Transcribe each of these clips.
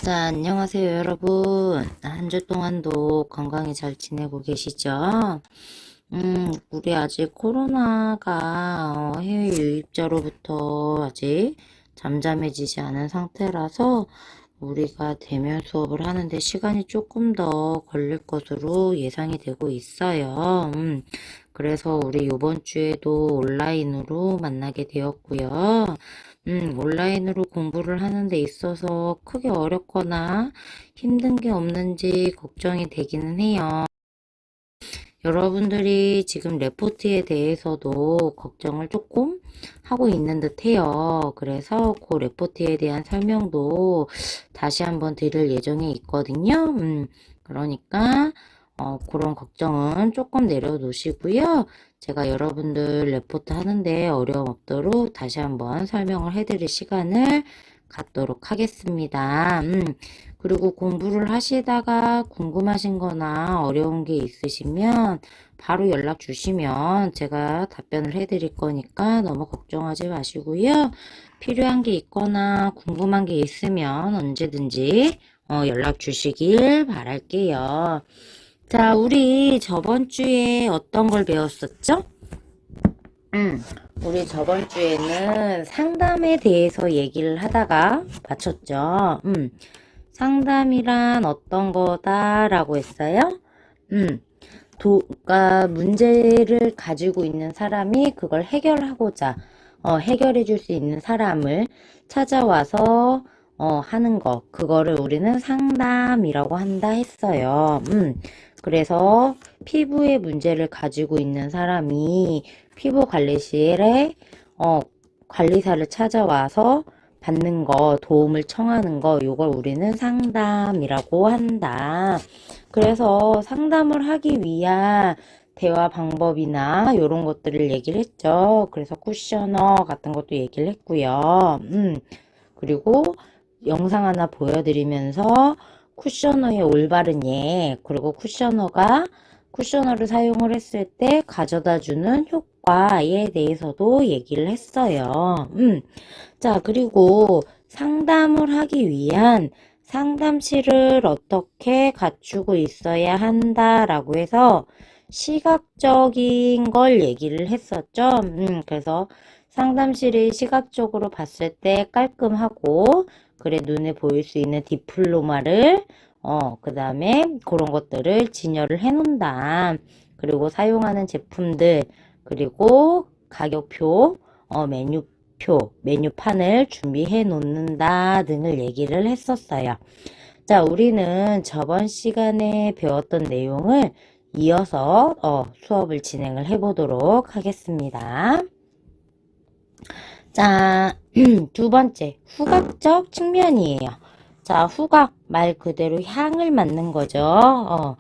자, 안녕하세요, 여러분. 한 주 동안도 건강히 잘 지내고 계시죠? 우리 아직 코로나가 해외 유입자로부터 아직 잠잠해지지 않은 상태라서 우리가 대면 수업을 하는데 시간이 조금 더 걸릴 것으로 예상이 되고 있어요. 그래서 우리 이번 주에도 온라인으로 만나게 되었고요. 온라인으로 공부를 하는 데 있어서 크게 어렵거나 힘든 게 없는지 걱정이 되기는 해요. 여러분들이 지금 레포트에 대해서도 걱정을 조금 하고 있는 듯 해요. 그래서 그 레포트에 대한 설명도 다시 한번 드릴 예정에 있거든요. 그러니까 그런 걱정은 조금 내려놓으시고요. 제가 여러분들 레포트 하는데 어려움 없도록 다시 한번 설명을 해드릴 시간을 갖도록 하겠습니다. 그리고 공부를 하시다가 궁금하신 거나 어려운 게 있으시면 바로 연락 주시면 제가 답변을 해드릴 거니까 너무 걱정하지 마시고요. 필요한 게 있거나 궁금한 게 있으면 언제든지 연락 주시길 바랄게요. 자, 우리 저번 주에 어떤 걸 배웠었죠? 우리 저번 주에는 상담에 대해서 얘기를 하다가 마쳤죠. 상담이란 어떤 거다라고 했어요? 그러니까 문제를 가지고 있는 사람이 그걸 해결하고자 해결해 줄 수 있는 사람을 찾아와서 하는 거, 그거를 우리는 상담이라고 한다 했어요. 그래서 피부에 문제를 가지고 있는 사람이 피부 관리실에 관리사를 찾아와서 받는 거, 도움을 청하는 거, 요걸 우리는 상담이라고 한다. 그래서 상담을 하기 위한 대화 방법이나 이런 것들을 얘기를 했죠. 그래서 쿠셔너 같은 것도 얘기를 했고요. 그리고 영상 하나 보여드리면서 쿠셔너의 올바른 예, 그리고 쿠셔너를 사용을 했을 때 가져다 주는 효과에 대해서도 얘기를 했어요. 자, 그리고 상담을 하기 위한 상담실을 어떻게 갖추고 있어야 한다라고 해서 시각적인 걸 얘기를 했었죠. 그래서 상담실이 시각적으로 봤을 때 깔끔하고, 그래, 눈에 보일 수 있는 디플로마를, 그 다음에 그런 것들을 진열을 해 놓는다. 그리고 사용하는 제품들, 그리고 가격표, 메뉴판을 준비해 놓는다 등을 얘기를 했었어요. 자, 우리는 저번 시간에 배웠던 내용을 이어서 수업을 진행을 해 보도록 하겠습니다. 자, 두 번째, 후각적 측면이에요. 자, 후각, 말 그대로 향을 맡는 거죠.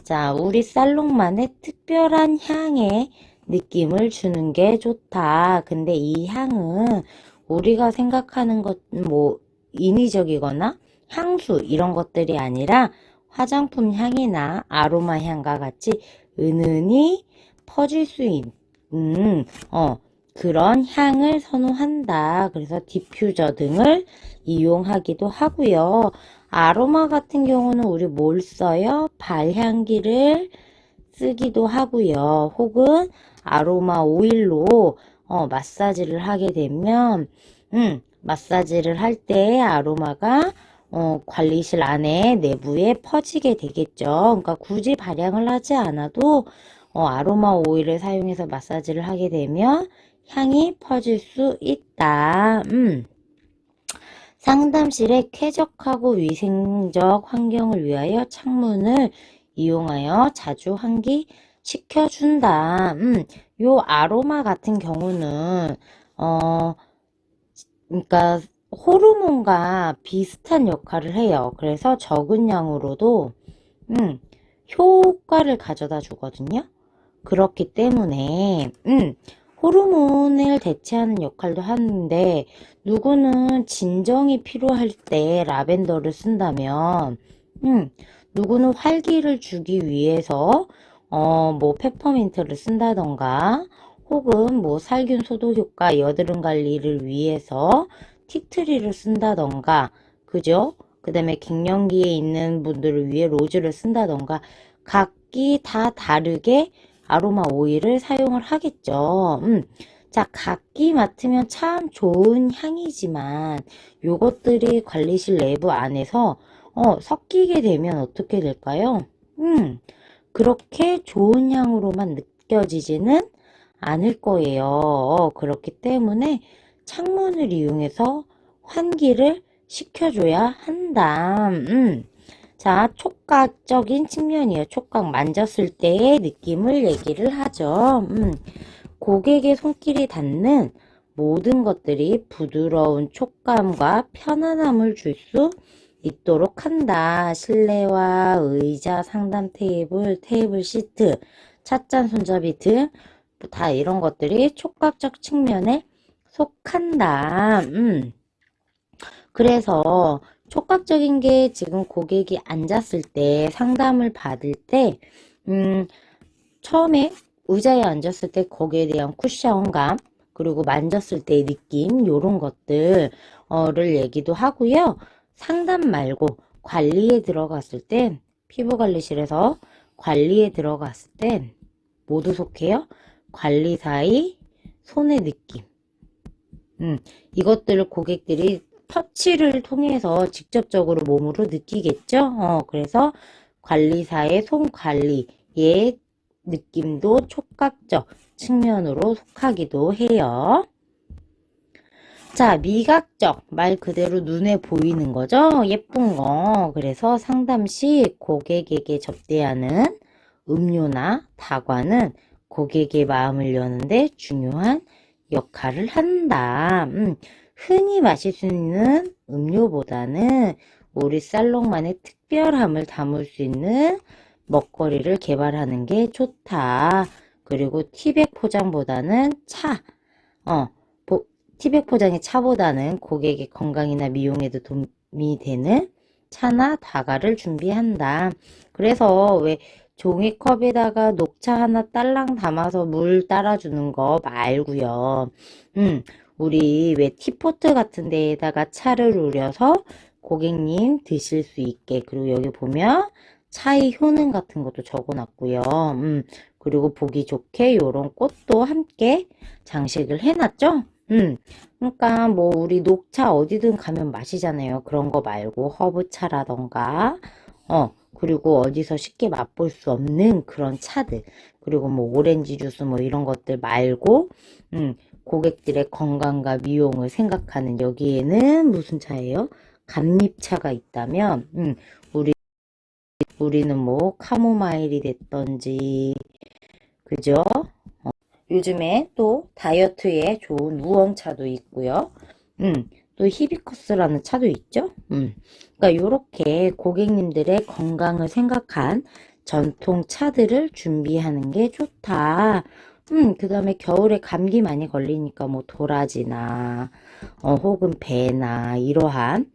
자, 우리 살롱만의 특별한 향의 느낌을 주는 게 좋다. 근데 이 향은 우리가 생각하는 것, 뭐, 인위적이거나 향수, 이런 것들이 아니라 화장품 향이나 아로마 향과 같이 은은히 퍼질 수 있는, 그런 향을 선호한다. 그래서 디퓨저 등을 이용하기도 하고요. 아로마 같은 경우는 우리 뭘 써요? 발향기를 쓰기도 하고요. 혹은 아로마 오일로 마사지를 하게 되면 마사지를 할 때 아로마가 관리실 안에 내부에 퍼지게 되겠죠. 그러니까 굳이 발향을 하지 않아도 아로마 오일을 사용해서 마사지를 하게 되면 향이 퍼질 수 있다. 상담실에 쾌적하고 위생적 환경을 위하여 창문을 이용하여 자주 환기시켜준다. 요 아로마 같은 경우는, 그러니까 호르몬과 비슷한 역할을 해요. 그래서 적은 양으로도, 효과를 가져다 주거든요. 그렇기 때문에, 호르몬을 대체하는 역할도 하는데, 누구는 진정이 필요할 때 라벤더를 쓴다면, 누구는 활기를 주기 위해서, 뭐, 페퍼민트를 쓴다던가, 혹은 뭐, 살균 소독 효과, 여드름 관리를 위해서 티트리를 쓴다던가, 그죠? 그 다음에 갱년기에 있는 분들을 위해 로즈를 쓴다던가 각기 다 다르게 아로마 오일을 사용을 하겠죠. 자, 각기 맡으면 참 좋은 향이지만 요것들이 관리실 내부 안에서 섞이게 되면 어떻게 될까요? 그렇게 좋은 향으로만 느껴지지는 않을 거예요. 그렇기 때문에 창문을 이용해서 환기를 시켜줘야 한다. 자, 촉각적인 측면이에요. 촉각 만졌을 때의 느낌을 얘기를 하죠. 고객의 손길이 닿는 모든 것들이 부드러운 촉감과 편안함을 줄 수 있도록 한다. 실내화, 의자, 상담 테이블, 테이블 시트, 찻잔 손잡이 등 다 이런 것들이 촉각적 측면에 속한다. 그래서 촉각적인 게 지금 고객이 앉았을 때 상담을 받을 때 처음에 의자에 앉았을 때 거기에 대한 쿠션감 그리고 만졌을 때의 느낌 요런 것들을 얘기도 하고요. 상담 말고 관리에 들어갔을 땐 피부관리실에서 관리에 들어갔을 땐 모두 속해요. 관리사의 손의 느낌 이것들을 고객들이 터치를 통해서 직접적으로 몸으로 느끼겠죠. 그래서 관리사의 손 관리의 느낌도 촉각적 측면으로 속하기도 해요. 자, 미각적 말 그대로 눈에 보이는 거죠. 예쁜 거. 그래서 상담 시 고객에게 접대하는 음료나 다과는 고객의 마음을 여는데 중요한 역할을 한다. 흔히 마실 수 있는 음료보다는 우리 살롱만의 특별함을 담을 수 있는 먹거리를 개발하는 게 좋다. 그리고 티백 포장보다는 차, 티백 포장의 차보다는 고객의 건강이나 미용에도 도움이 되는 차나 다과를 준비한다. 그래서 왜 종이컵에다가 녹차 하나 딸랑 담아서 물 따라주는 거 말고요. 우리 왜 티포트 같은 데에다가 차를 우려서 고객님 드실 수 있게 그리고 여기 보면 차의 효능 같은 것도 적어놨고요. 그리고 보기 좋게 요런 꽃도 함께 장식을 해놨죠. 그러니까 뭐 우리 녹차 어디든 가면 마시잖아요. 그런 거 말고 허브차라던가 그리고 어디서 쉽게 맛볼 수 없는 그런 차들 그리고 뭐 오렌지 주스 뭐 이런 것들 말고 고객들의 건강과 미용을 생각하는 여기에는 무슨 차예요? 감립차가 있다면 우리는 뭐 카모마일이 됐던지 그죠? 요즘에 또 다이어트에 좋은 우엉차도 있고요. 또 히비커스라는 차도 있죠. 그러니까 요렇게 고객님들의 건강을 생각한 전통 차들을 준비하는 게 좋다. 그 다음에 겨울에 감기 많이 걸리니까 뭐 도라지나 혹은 배나 이러한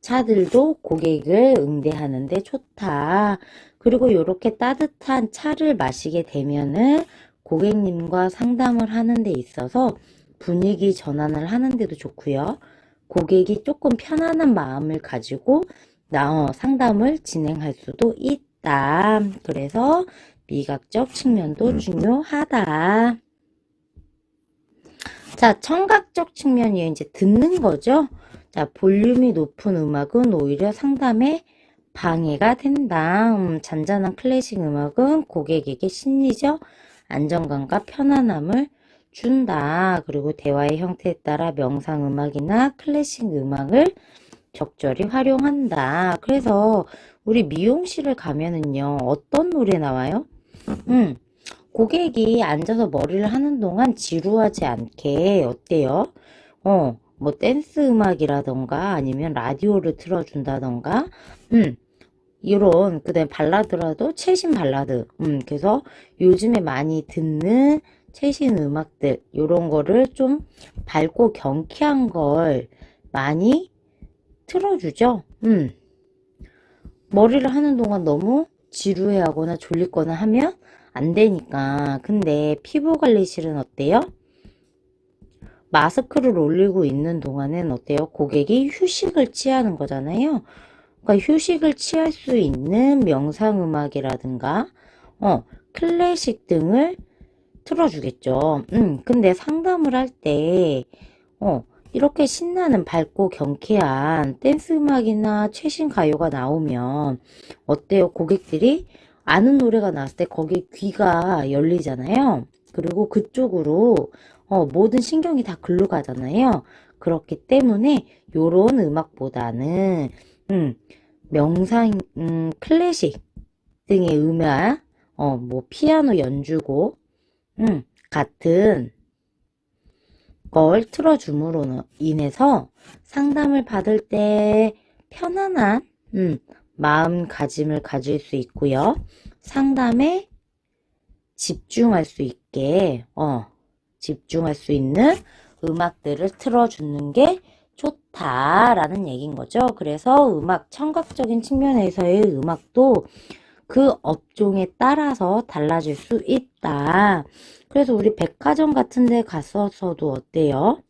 차들도 고객을 응대하는데 좋다. 그리고 요렇게 따뜻한 차를 마시게 되면은 고객님과 상담을 하는 데 있어서 분위기 전환을 하는 데도 좋고요. 고객이 조금 편안한 마음을 가지고 상담을 진행할 수도 있다. 그래서 미각적 측면도 중요하다. 자, 청각적 측면이 이제 듣는 거죠. 자, 볼륨이 높은 음악은 오히려 상담에 방해가 된다. 잔잔한 클래식 음악은 고객에게 심리적 안정감과 편안함을 준다. 그리고 대화의 형태에 따라 명상 음악이나 클래식 음악을 적절히 활용한다. 그래서 우리 미용실을 가면은요, 어떤 노래 나와요? 고객이 앉아서 머리를 하는 동안 지루하지 않게 어때요? 뭐 댄스 음악이라던가 아니면 라디오를 틀어준다던가 이런 그다음에 발라드라도 최신 발라드 그래서 요즘에 많이 듣는 최신 음악들 요런 거를 좀 밝고 경쾌한 걸 많이 틀어주죠. 머리를 하는 동안 너무 지루해하거나 졸리거나 하면 안 되니까. 근데 피부관리실은 어때요? 마스크를 올리고 있는 동안은 어때요? 고객이 휴식을 취하는 거잖아요. 그러니까 휴식을 취할 수 있는 명상음악이라든가, 클래식 등을 틀어주겠죠. 근데 상담을 할 때, 이렇게 신나는 밝고 경쾌한 댄스 음악이나 최신 가요가 나오면 어때요? 고객들이 아는 노래가 나왔을 때 거기 귀가 열리잖아요. 그리고 그쪽으로 모든 신경이 다 글로 가잖아요. 그렇기 때문에 요런 음악보다는 명상, 클래식 등의 음악, 뭐 피아노 연주곡 같은 걸 틀어줌으로 인해서 상담을 받을 때 편안한 마음가짐을 가질 수 있고요. 상담에 집중할 수 있게 집중할 수 있는 음악들을 틀어주는 게 좋다라는 얘기인 거죠. 그래서 음악, 청각적인 측면에서의 음악도 그 업종에 따라서 달라질 수 있다. 그래서 우리 백화점 같은 데 갔어서도 어때요?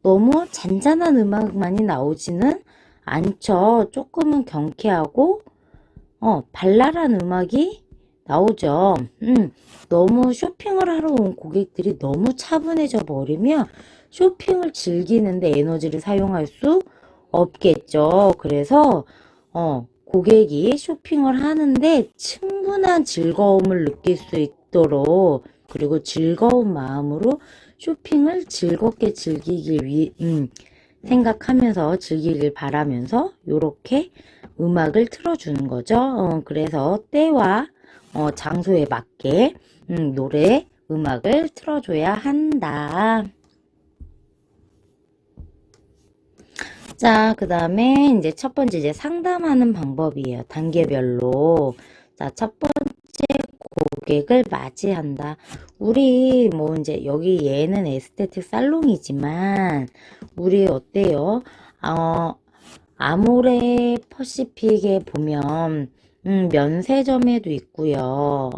너무 잔잔한 음악만이 나오지는 않죠. 조금은 경쾌하고, 발랄한 음악이 나오죠. 너무 쇼핑을 하러 온 고객들이 너무 차분해져 버리면 쇼핑을 즐기는데 에너지를 사용할 수 없겠죠. 그래서, 고객이 쇼핑을 하는데 충분한 즐거움을 느낄 수 있도록 그리고 즐거운 마음으로 쇼핑을 즐겁게 즐기길 생각하면서 즐기길 바라면서 요렇게 음악을 틀어주는 거죠. 그래서 때와 장소에 맞게 노래, 음악을 틀어줘야 한다. 자, 그 다음에 이제 첫 번째 이제 상담하는 방법이에요. 단계별로. 자, 첫 번째 고객을 맞이한다. 우리 뭐 이제 여기 얘는 에스테틱 살롱이지만 우리 어때요? 아모레 퍼시픽에 보면 면세점에도 있고요.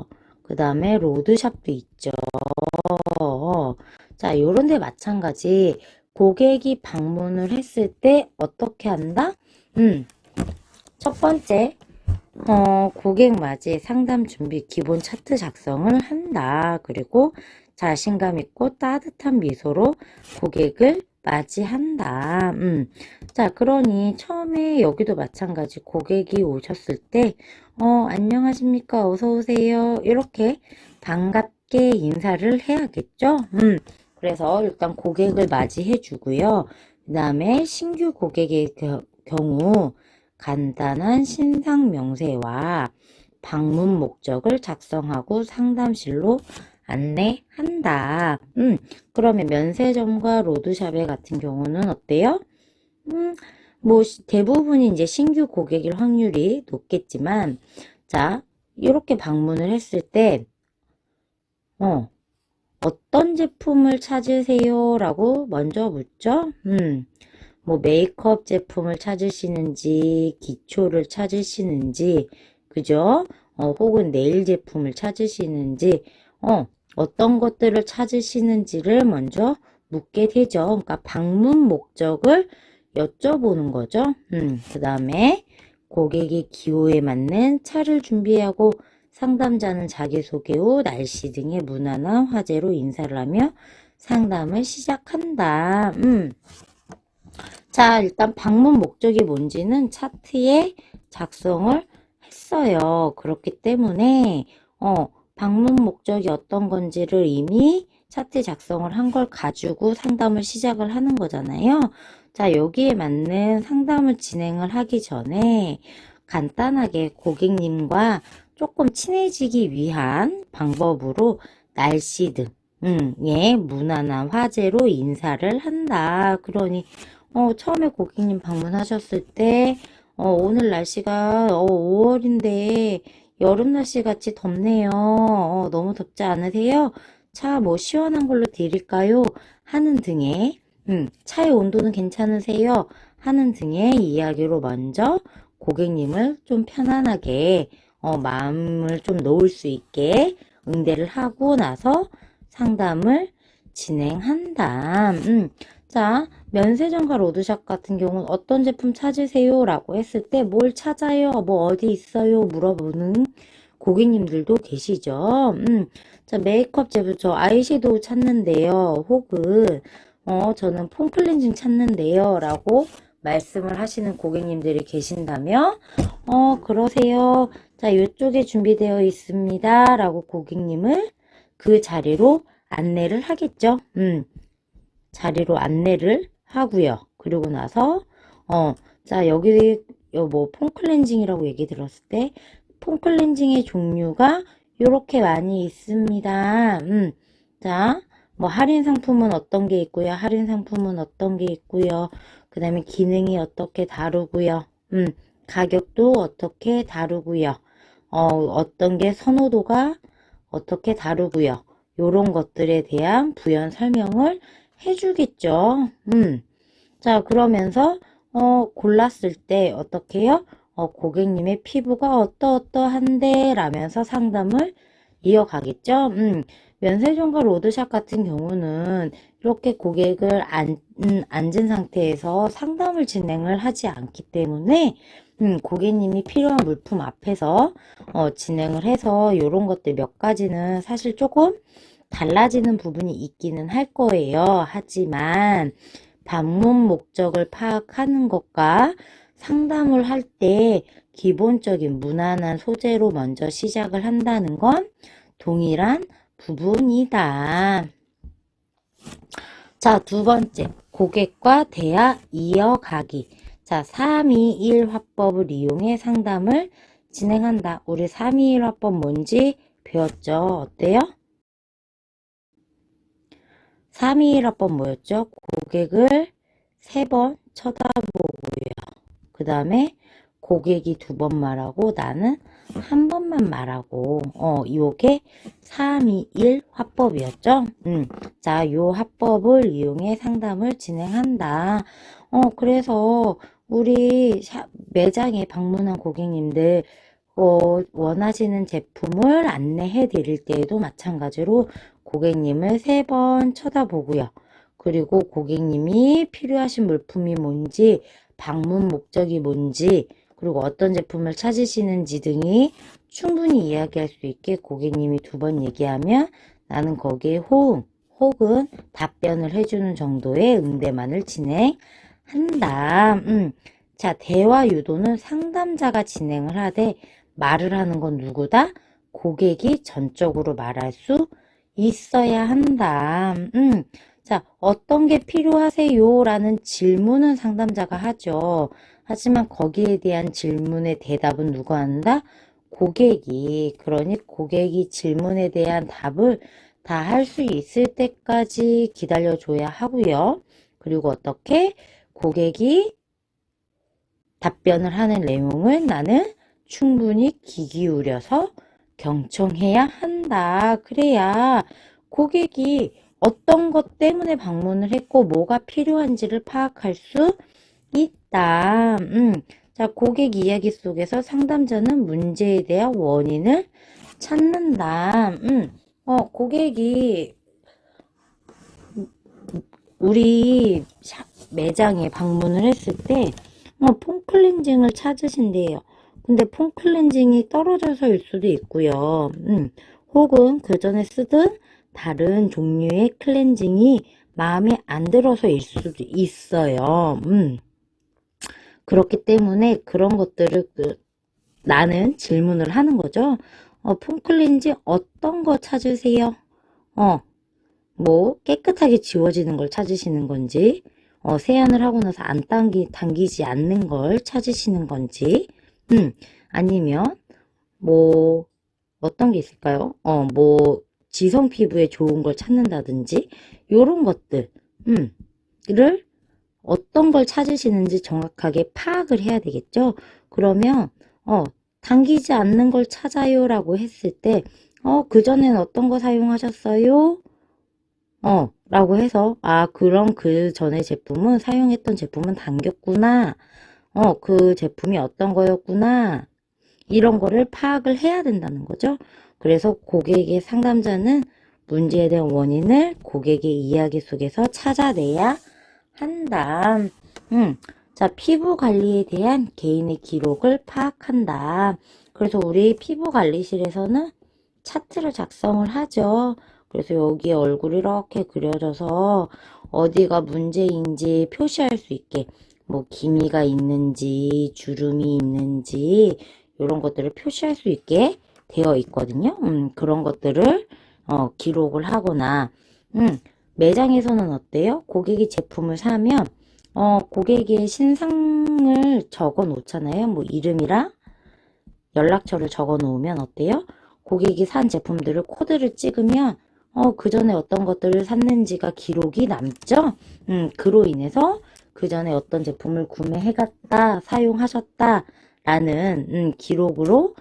그 다음에 로드샵도 있죠. 자, 요런 데 마찬가지 고객이 방문을 했을 때 어떻게 한다? 첫 번째 고객 맞이 상담 준비 기본 차트 작성을 한다. 그리고 자신감 있고 따뜻한 미소로 고객을 맞이한다. 자, 그러니 처음에 여기도 마찬가지 고객이 오셨을 때, 안녕하십니까? 어서 오세요. 이렇게 반갑게 인사를 해야겠죠? 그래서 일단 고객을 맞이해 주고요. 그 다음에 신규 고객의 경우 간단한 신상 명세와 방문 목적을 작성하고 상담실로 안내한다. 그러면 면세점과 로드샵에 같은 경우는 어때요? 뭐 대부분이 이제 신규 고객일 확률이 높겠지만, 자, 이렇게 방문을 했을 때, 어떤 제품을 찾으세요? 라고 먼저 묻죠. 뭐 메이크업 제품을 찾으시는지, 기초를 찾으시는지, 그죠? 혹은 네일 제품을 찾으시는지, 어떤 것들을 찾으시는지를 먼저 묻게 되죠. 그러니까 방문 목적을 여쭤보는 거죠. 그 다음에 고객의 기호에 맞는 차를 준비하고 상담자는 자기소개 후 날씨 등의 무난한 화제로 인사를 하며 상담을 시작한다. 자, 일단 방문 목적이 뭔지는 차트에 작성을 했어요. 그렇기 때문에 방문 목적이 어떤 건지를 이미 차트 작성을 한 걸 가지고 상담을 시작을 하는 거잖아요. 자, 여기에 맞는 상담을 진행을 하기 전에 간단하게 고객님과 조금 친해지기 위한 방법으로 날씨 등의 무난한 화제로 인사를 한다. 그러니 처음에 고객님 방문하셨을 때 오늘 날씨가 5월인데 여름 날씨 같이 덥네요. 너무 덥지 않으세요? 차 뭐 시원한 걸로 드릴까요? 하는 등의 차의 온도는 괜찮으세요? 하는 등의 이야기로 먼저 고객님을 좀 편안하게 마음을 좀 놓을 수 있게 응대를 하고 나서 상담을 진행한다. 자, 면세점과 로드샵 같은 경우는 어떤 제품 찾으세요? 라고 했을 때 뭘 찾아요? 뭐 어디 있어요? 물어보는 고객님들도 계시죠. 자, 메이크업 제품 저 아이섀도우 찾는데요. 혹은 저는 폼 클렌징 찾는데요. 라고 말씀을 하시는 고객님들이 계신다면 그러세요. 자, 이쪽에 준비되어 있습니다. 라고 고객님을 그 자리로 안내를 하겠죠. 자리로 안내를 하고요. 그리고 나서 자, 여기 뭐 폼 클렌징이라고 얘기 들었을 때 폼 클렌징의 종류가 요렇게 많이 있습니다. 자, 뭐 할인 상품은 어떤 게 있고요. 할인 상품은 어떤 게 있고요. 그 다음에 기능이 어떻게 다르고요. 가격도 어떻게 다르고요. 어떤 게 선호도가 어떻게 다르고요. 요런 것들에 대한 부연 설명을 해주겠죠. 자, 그러면서 골랐을 때 어떻게 해요? 고객님의 피부가 어떠어떠한데 라면서 상담을 이어가겠죠. 면세점과 로드샵 같은 경우는 이렇게 고객을 앉은 상태에서 상담을 진행을 하지 않기 때문에 고객님이 필요한 물품 앞에서 진행을 해서 이런 것들 몇 가지는 사실 조금 달라지는 부분이 있기는 할 거예요. 하지만 방문 목적을 파악하는 것과 상담을 할 때 기본적인 무난한 소재로 먼저 시작을 한다는 건 동일한 부분이다. 자, 두 번째, 고객과 대화 이어가기. 자, 321 화법을 이용해 상담을 진행한다. 우리 321 화법 뭔지 배웠죠? 어때요? 321 화법 뭐였죠? 고객을 3번 쳐다보고요. 그 다음에 고객이 2번 말하고 나는 한 번만 말하고 요게 321 화법이었죠. 자, 요 화법을 이용해 상담을 진행한다. 그래서 우리 매장에 방문한 고객님들 원하시는 제품을 안내해 드릴 때에도 마찬가지로 고객님을 3번 쳐다보고요. 그리고 고객님이 필요하신 물품이 뭔지, 방문 목적이 뭔지, 그리고 어떤 제품을 찾으시는지 등이 충분히 이야기할 수 있게 고객님이 2번 얘기하면 나는 거기에 호응 혹은 답변을 해주는 정도의 응대만을 진행한다. 자, 대화 유도는 상담자가 진행을 하되 말을 하는 건 누구다? 고객이 전적으로 말할 수 있어야 한다. 자, 어떤 게 필요하세요? 라는 질문은 상담자가 하죠. 하지만 거기에 대한 질문의 대답은 누가 한다? 고객이. 그러니 고객이 질문에 대한 답을 다 할 수 있을 때까지 기다려줘야 하고요. 그리고 어떻게 고객이 답변을 하는 내용을 나는 충분히 귀 기울여서 경청해야 한다. 그래야 고객이 어떤 것 때문에 방문을 했고 뭐가 필요한지를 파악할 수 있다. 자, 고객 이야기 속에서 상담자는 문제에 대한 원인을 찾는다. 고객이 우리 매장에 방문을 했을 때 폼 클렌징을 찾으신대요. 근데 폼 클렌징이 떨어져서일 수도 있고요. 혹은 그 전에 쓰던 다른 종류의 클렌징이 마음에 안 들어서일 수도 있어요. 그렇기 때문에 그런 것들을 나는 질문을 하는 거죠. 폼 클렌징 어떤 거 찾으세요? 뭐 깨끗하게 지워지는 걸 찾으시는 건지, 세안을 하고 나서 안 당기지 않는 걸 찾으시는 건지, 아니면 뭐 어떤 게 있을까요? 뭐 지성 피부에 좋은 걸 찾는다든지 요런 것들, 를 어떤 걸 찾으시는지 정확하게 파악을 해야 되겠죠. 그러면 당기지 않는 걸 찾아요 라고 했을 때 그전엔 어떤 거 사용하셨어요? 라고 해서, 그럼 그 전에 제품은, 사용했던 제품은 당겼구나. 그 제품이 어떤 거였구나. 이런 거를 파악을 해야 된다는 거죠. 그래서 고객의 상담자는 문제에 대한 원인을 고객의 이야기 속에서 찾아내야 한다. 자, 피부 관리에 대한 개인의 기록을 파악한다. 그래서 우리 피부 관리실에서는 차트를 작성을 하죠. 그래서 여기에 얼굴이 이렇게 그려져서 어디가 문제인지 표시할 수 있게 뭐 기미가 있는지 주름이 있는지 이런 것들을 표시할 수 있게 되어 있거든요. 그런 것들을 기록을 하거나 매장에서는 어때요? 고객이 제품을 사면 고객의 신상을 적어 놓잖아요. 뭐 이름이랑 연락처를 적어 놓으면 어때요? 고객이 산 제품들을 코드를 찍으면 그 전에 어떤 것들을 샀는지가 기록이 남죠? 그로 인해서 그 전에 어떤 제품을 구매해갔다, 사용하셨다 라는 기록으로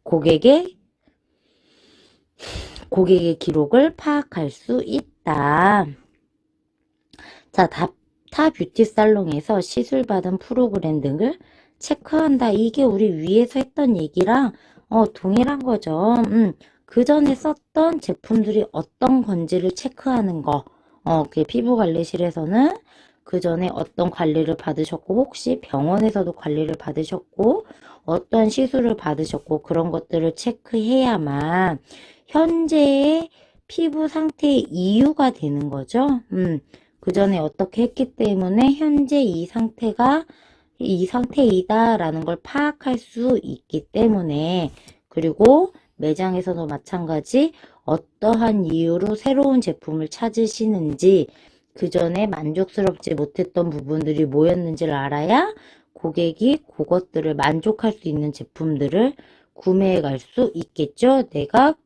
고객의 기록을 파악할 수 있다. 자, 타 뷰티 살롱에서 시술받은 프로그램 등을 체크한다. 이게 우리 위에서 했던 얘기랑 동일한 거죠. 그 전에 썼던 제품들이 어떤 건지를 체크하는 거. 그 피부관리실에서는 그 전에 어떤 관리를 받으셨고 혹시 병원에서도 관리를 받으셨고 어떤 시술을 받으셨고 그런 것들을 체크해야만 현재의 피부 상태의 이유가 되는 거죠. 그 전에 어떻게 했기 때문에 현재 이 상태이다 라는 걸 파악할 수 있기 때문에, 그리고 매장에서도 마찬가지 어떠한 이유로 새로운 제품을 찾으시는지 그 전에 만족스럽지 못했던 부분들이 뭐였는지를 알아야 고객이 그것들을 만족할 수 있는 제품들을 구매해 갈 수 있겠죠. 내가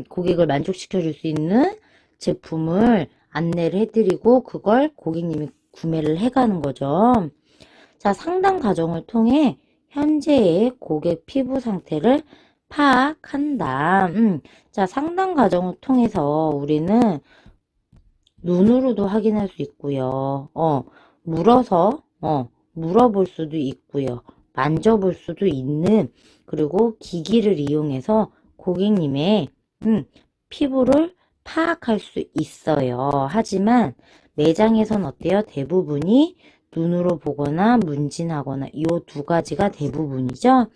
고객을 만족시켜 줄 수 있는 제품을 안내를 해드리고 그걸 고객님이 구매를 해가는 거죠. 자, 상담 과정을 통해 현재의 고객 피부 상태를 파악한다. 자, 상담 과정을 통해서 우리는 눈으로도 확인할 수 있고요. 물어볼 수도 있고요. 만져볼 수도 있는, 그리고 기기를 이용해서 고객님의 피부를 파악할 수 있어요. 하지만 매장에선 어때요? 대부분이 눈으로 보거나 문진하거나 이 두 가지가 대부분이죠.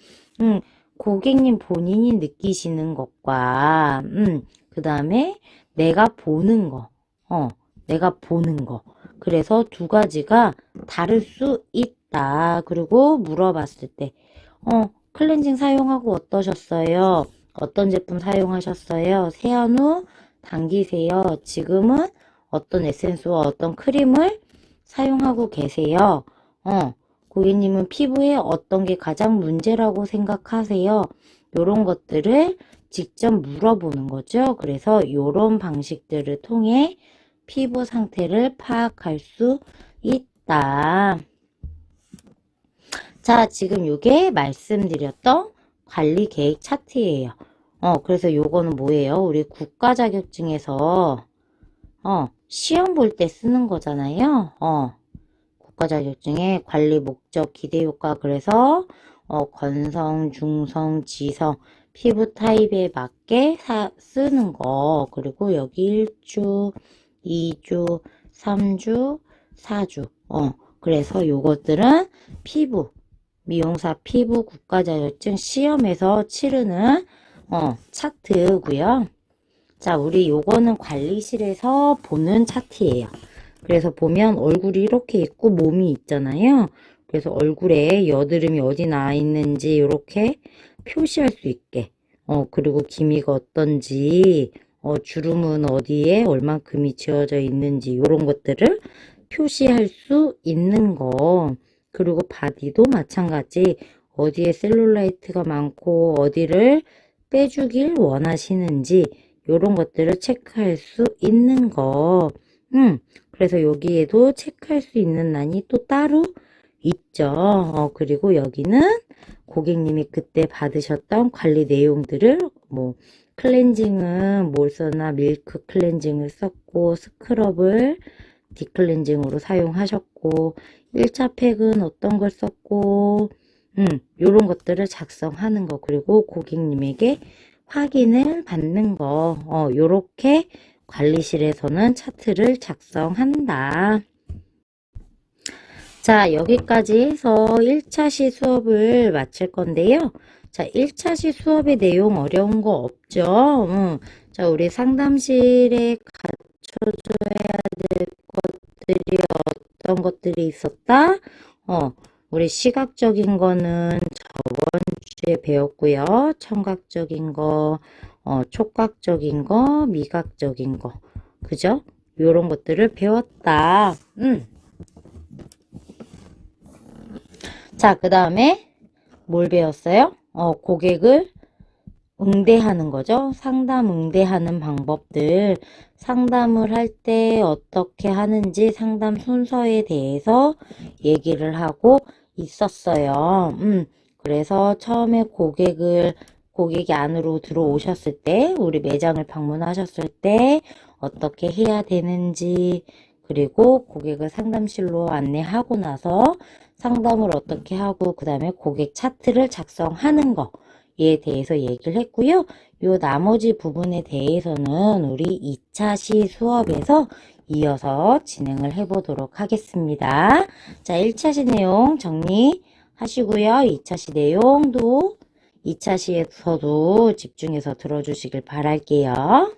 고객님 본인이 느끼시는 것과 그 다음에 내가 보는 거, 내가 보는 거. 그래서 두 가지가 다를 수 있다. 그리고 물어봤을 때, 클렌징 사용하고 어떠셨어요? 어떤 제품 사용하셨어요? 세안 후 당기세요. 지금은 어떤 에센스와 어떤 크림을 사용하고 계세요. 고객님은 피부에 어떤 게 가장 문제라고 생각하세요? 요런 것들을 직접 물어보는 거죠. 그래서 요런 방식들을 통해 피부 상태를 파악할 수 있다. 자, 지금 요게 말씀드렸던 관리 계획 차트예요. 그래서 요거는 뭐예요? 우리 국가 자격증에서 시험 볼 때 쓰는 거잖아요. 국가 자격증에 관리 목적, 기대 효과. 그래서 건성, 중성, 지성, 피부 타입에 맞게 쓰는 거. 그리고 여기 1주, 2주, 3주, 4주. 그래서 요것들은 미용사 피부 국가 자격증 시험에서 치르는 차트고요. 자, 우리 요거는 관리실에서 보는 차트예요. 그래서 보면 얼굴이 이렇게 있고 몸이 있잖아요. 그래서 얼굴에 여드름이 어디 나 있는지 이렇게 표시할 수 있게. 그리고 기미가 어떤지, 주름은 어디에 얼만큼이 지어져 있는지 이런 것들을 표시할 수 있는 거. 그리고 바디도 마찬가지. 어디에 셀룰라이트가 많고 어디를 빼주길 원하시는지 이런 것들을 체크할 수 있는 거. 그래서 여기에도 체크할 수 있는 란이 또 따로 있죠. 그리고 여기는 고객님이 그때 받으셨던 관리 내용들을 뭐 클렌징은 몰서나 밀크 클렌징을 썼고 스크럽을 딥클렌징으로 사용하셨고 1차 팩은 어떤 걸 썼고 요런 것들을 작성하는 거. 그리고 고객님에게 확인을 받는 거. 요렇게 관리실에서는 차트를 작성한다. 자, 여기까지 해서 1차시 수업을 마칠 건데요. 자, 1차시 수업의 내용 어려운 거 없죠? 자, 우리 상담실에 갖춰줘야 될 것들이 어떤 것들이 있었다? 우리 시각적인 거는 저번 주에 배웠고요. 청각적인 거, 촉각적인 거, 미각적인 거. 그죠? 요런 것들을 배웠다. 자, 그 다음에 뭘 배웠어요? 고객을 응대하는 거죠. 상담 응대하는 방법들. 상담을 할 때 어떻게 하는지 상담 순서에 대해서 얘기를 하고 있었어요. 그래서 처음에 고객이 안으로 들어오셨을 때, 우리 매장을 방문하셨을 때 어떻게 해야 되는지, 그리고 고객을 상담실로 안내하고 나서 상담을 어떻게 하고, 그 다음에 고객 차트를 작성하는 거에 대해서 얘기를 했고요. 요 나머지 부분에 대해서는 우리 2차시 수업에서 이어서 진행을 해보도록 하겠습니다. 자, 1차시 내용 정리하시고요. 2차시 내용도 2차시에서도 집중해서 들어주시길 바랄게요.